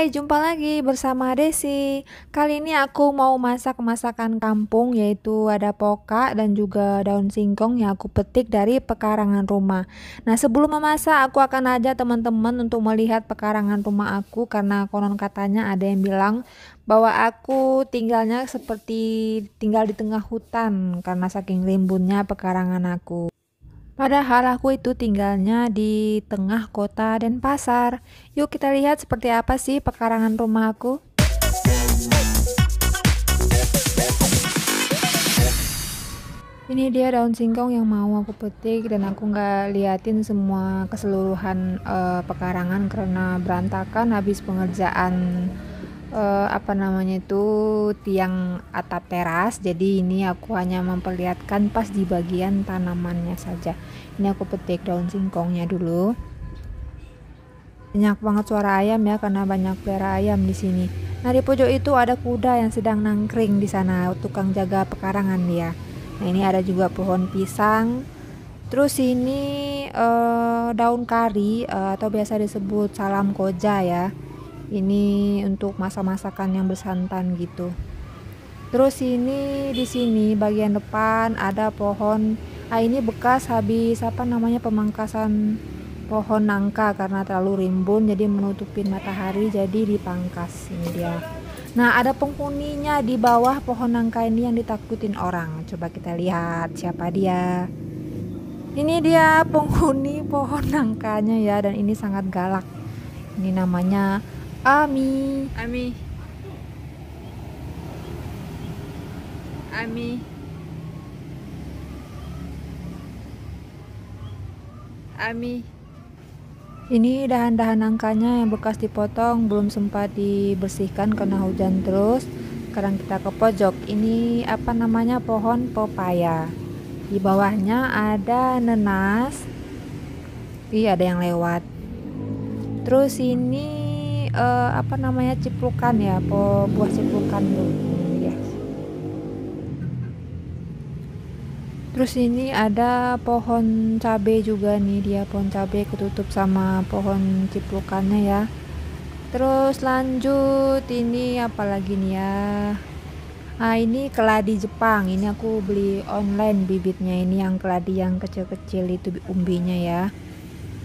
Hai, jumpa lagi bersama Desi. Kali ini aku mau masak masakan kampung, yaitu ada poka dan juga daun singkong yang aku petik dari pekarangan rumah. Nah, sebelum memasak, aku akan ajak teman-teman untuk melihat pekarangan rumah aku karena konon katanya ada yang bilang bahwa aku tinggalnya seperti tinggal di tengah hutan karena saking rimbunnya pekarangan aku. Padahal aku itu tinggalnya di tengah kota Denpasar. Yuk kita lihat seperti apa sih pekarangan rumah aku. Ini dia daun singkong yang mau aku petik dan aku nggak liatin semua keseluruhan pekarangan karena berantakan habis pengerjaan apa namanya itu tiang atap teras. Jadi ini aku hanya memperlihatkan pas di bagian tanamannya saja. Ini aku petik daun singkongnya dulu. Banyak banget suara ayam ya karena banyak pelihara ayam di sini. Nah, di pojok itu ada kuda yang sedang nangkring di sana, tukang jaga pekarangan dia. Nah, ini ada juga pohon pisang. Terus ini daun kari atau biasa disebut salam koja ya. Ini untuk masak-masakan yang bersantan gitu. Terus ini di sini bagian depan ada pohon. Ini bekas habis apa namanya pemangkasan pohon nangka karena terlalu rimbun jadi menutupin matahari jadi dipangkas. Ini dia. Nah, ada penghuninya di bawah pohon nangka ini yang ditakutin orang. Coba kita lihat siapa dia. Ini dia penghuni pohon nangkanya ya, dan ini sangat galak. Ini namanya Ami. Ami, Ami, Ami. Ini dahan-dahan nangkanya yang bekas dipotong belum sempat dibersihkan karena hujan terus. Sekarang kita ke pojok. Ini apa namanya pohon pepaya. Di bawahnya ada nenas. Ada yang lewat. Terus ini apa namanya ciplukan ya, buah ciplukan tuh. Ya. Terus ini ada pohon cabe juga nih, dia pohon cabe ketutup sama pohon ciplukannya ya. Terus lanjut ini apalagi nih ya. Ini keladi Jepang. Ini aku beli online bibitnya, ini yang keladi yang kecil-kecil itu umbinya ya.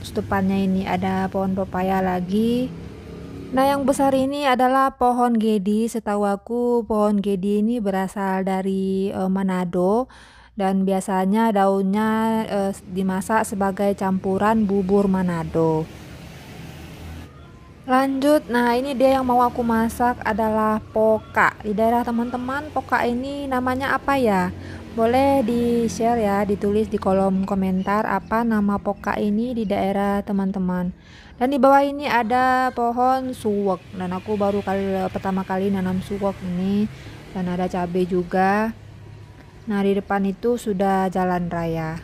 Terus depannya ini ada pohon pepaya lagi. Nah, yang besar ini adalah pohon gedi. Setahu aku pohon gedi ini berasal dari Manado dan biasanya daunnya dimasak sebagai campuran bubur Manado. Lanjut, nah ini dia yang mau aku masak adalah poka. Di daerah teman-teman, poka ini namanya apa ya? Boleh di-share ya, ditulis di kolom komentar apa nama poka ini di daerah teman-teman. Dan di bawah ini ada pohon suwek dan aku baru pertama kali nanam suwek ini, dan ada cabai juga. Nah, di depan itu sudah jalan raya.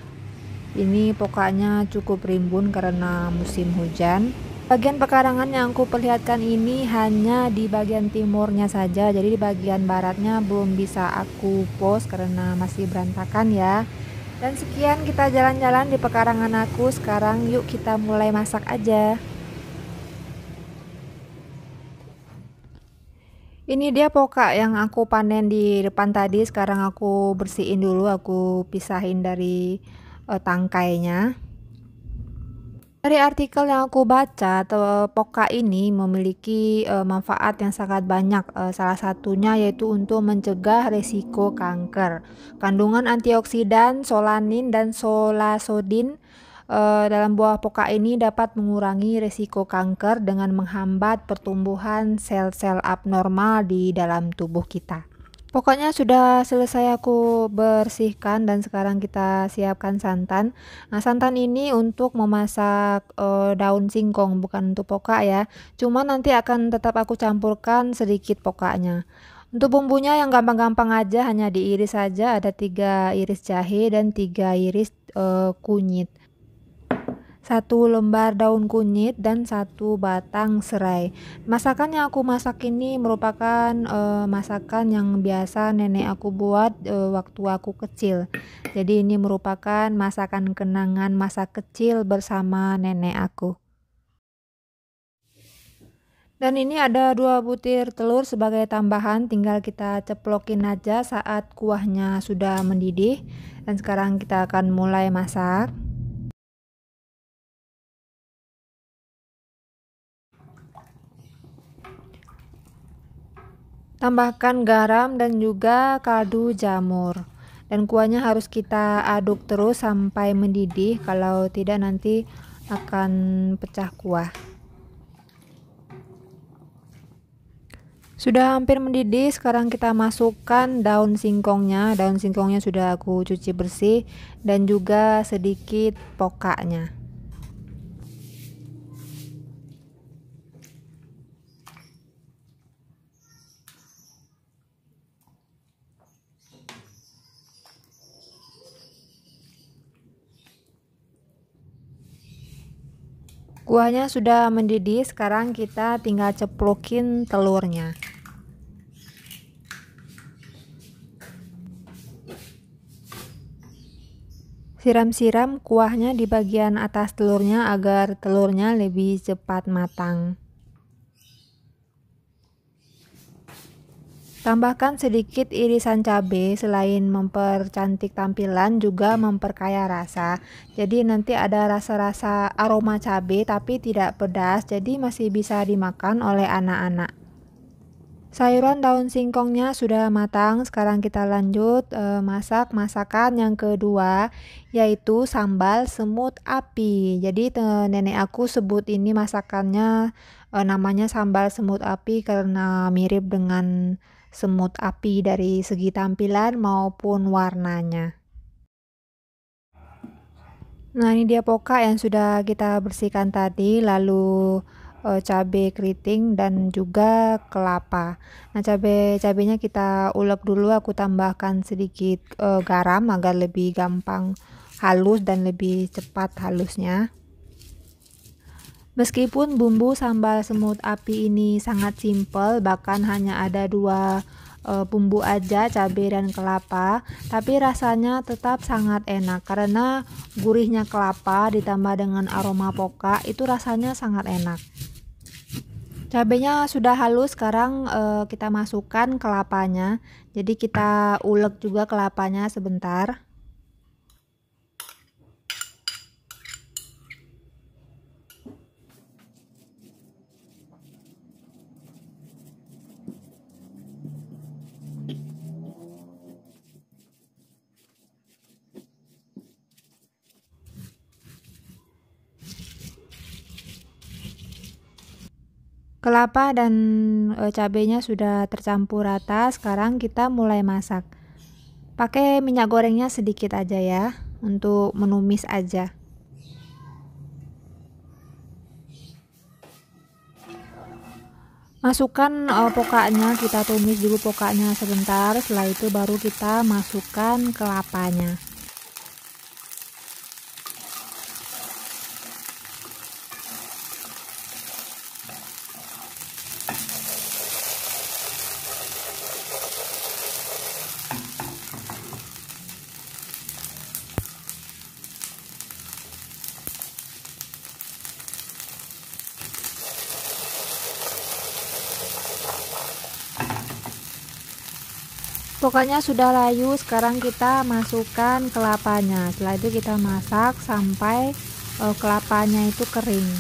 Ini pokoknya cukup rimbun karena musim hujan. Bagian pekarangan yang aku perlihatkan ini hanya di bagian timurnya saja, jadi di bagian baratnya belum bisa aku post karena masih berantakan ya. Dan sekian kita jalan-jalan di pekarangan aku. Sekarang yuk kita mulai masak aja. Ini dia poka yang aku panen di depan tadi. Sekarang aku bersihin dulu, aku pisahin dari tangkainya. Dari artikel yang aku baca, poka ini memiliki manfaat yang sangat banyak. Salah satunya yaitu untuk mencegah resiko kanker. Kandungan antioksidan, solanin, dan solasodin dalam buah poka ini dapat mengurangi resiko kanker dengan menghambat pertumbuhan sel-sel abnormal di dalam tubuh kita. Pokoknya sudah selesai aku bersihkan dan sekarang kita siapkan santan. Nah, santan ini untuk memasak daun singkong, bukan untuk poka ya. Cuma nanti akan tetap aku campurkan sedikit pokanya. Untuk bumbunya yang gampang-gampang aja, hanya diiris saja. Ada 3 iris jahe dan 3 iris kunyit. 1 lembar daun kunyit dan 1 batang serai. Masakan yang aku masak ini merupakan masakan yang biasa nenek aku buat waktu aku kecil. Jadi ini merupakan masakan kenangan masa kecil bersama nenek aku. Dan ini ada 2 butir telur sebagai tambahan, tinggal kita ceplokin aja saat kuahnya sudah mendidih. Dan sekarang kita akan mulai masak. Tambahkan garam dan juga kaldu jamur. Dan kuahnya harus kita aduk terus sampai mendidih, kalau tidak nanti akan pecah kuah. Sudah hampir mendidih, sekarang kita masukkan daun singkongnya. Daun singkongnya sudah aku cuci bersih dan juga sedikit pokanya. Kuahnya sudah mendidih, sekarang kita tinggal ceplokin telurnya. Siram-siram kuahnya di bagian atas telurnya agar telurnya lebih cepat matang. Tambahkan sedikit irisan cabai, selain mempercantik tampilan juga memperkaya rasa. Jadi nanti ada rasa-rasa aroma cabai tapi tidak pedas, jadi masih bisa dimakan oleh anak-anak. Sayuran daun singkongnya sudah matang, sekarang kita lanjut masak masakan yang kedua, yaitu sambal semut api. Jadi nenek aku sebut ini masakannya namanya sambal semut api karena mirip dengan semut api dari segi tampilan maupun warnanya. Nah, ini dia poka yang sudah kita bersihkan tadi, lalu cabai keriting dan juga kelapa. Nah, cabenya kita ulek dulu, aku tambahkan sedikit garam agar lebih gampang halus dan lebih cepat halusnya. Meskipun bumbu sambal semut api ini sangat simpel, bahkan hanya ada 2 bumbu aja, cabai dan kelapa, tapi rasanya tetap sangat enak karena gurihnya kelapa ditambah dengan aroma poka, itu rasanya sangat enak. Cabenya sudah halus, sekarang kita masukkan kelapanya. Jadi kita ulek juga kelapanya sebentar. Kelapa dan cabenya sudah tercampur rata, sekarang kita mulai masak. Pakai minyak gorengnya sedikit aja ya, untuk menumis aja. Masukkan pokanya, kita tumis dulu pokanya sebentar, setelah itu baru kita masukkan kelapanya. Pokoknya sudah layu, sekarang kita masukkan kelapanya. Setelah itu kita masak sampai kelapanya itu kering.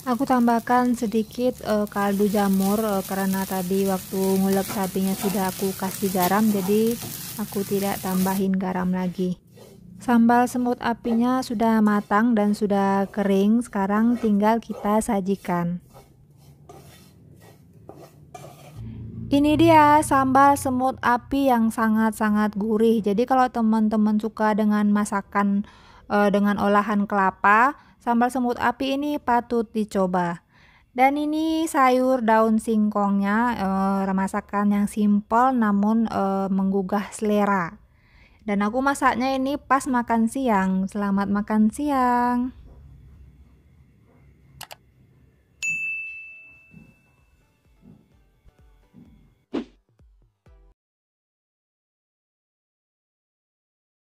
Aku tambahkan sedikit kaldu jamur karena tadi waktu ngulek cabenya sudah aku kasih garam, jadi aku tidak tambahin garam lagi. Sambal semut apinya sudah matang dan sudah kering, sekarang tinggal kita sajikan. Ini dia sambal semut api yang sangat-sangat gurih. Jadi kalau teman-teman suka dengan masakan dengan olahan kelapa, sambal semut api ini patut dicoba. Dan ini sayur daun singkongnya, masakan yang simpel namun menggugah selera. Dan aku masaknya ini pas makan siang. Selamat makan siang.